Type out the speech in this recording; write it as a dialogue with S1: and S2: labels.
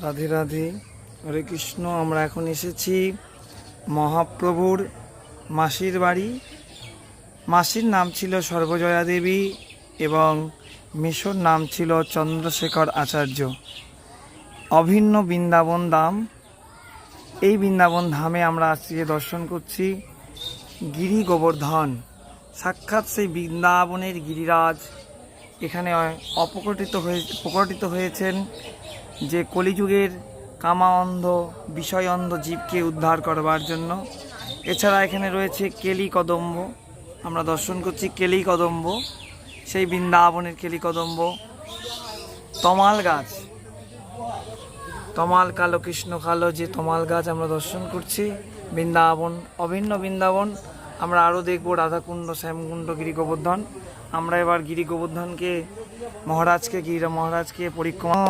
S1: রাধে রাধে, হরে কৃষ্ণ। আমরা এখন এসেছি মহাপ্রভুর মাসির বাড়ি। মাসির নাম ছিল সর্বজয়া দেবী এবং মেসোর নাম ছিল চন্দ্রশেখর আচার্য। অভিন্ন বৃন্দাবন ধাম। এই বৃন্দাবন ধামে আমরা আজকে দর্শন করছি গিরি গোবর্ধন, সাক্ষাৎ সেই বৃন্দাবনের গিরিরাজ এখানে প্রকটিত হয়েছেন, যে কলিযুগের কামা অন্ধ বিষয় অন্ধ জীবকে উদ্ধার করবার জন্য। এছাড়া এখানে রয়েছে কেলি কদম্ব, আমরা দর্শন করছি কেলি কদম্ব, সেই বৃন্দাবনের কেলি কদম্ব। তমাল গাছ, তমাল কালো কৃষ্ণ কালো যে তমাল গাছ আমরা দর্শন করছি। বৃন্দাবন, অভিন্ন বৃন্দাবন। আমরা আরও দেখব রাধাকুণ্ড, শ্যামকুণ্ড, গিরি গোবর্ধন। আমরা এবার গিরি গোবর্ধনকে মহারাজকে পরিক্রমা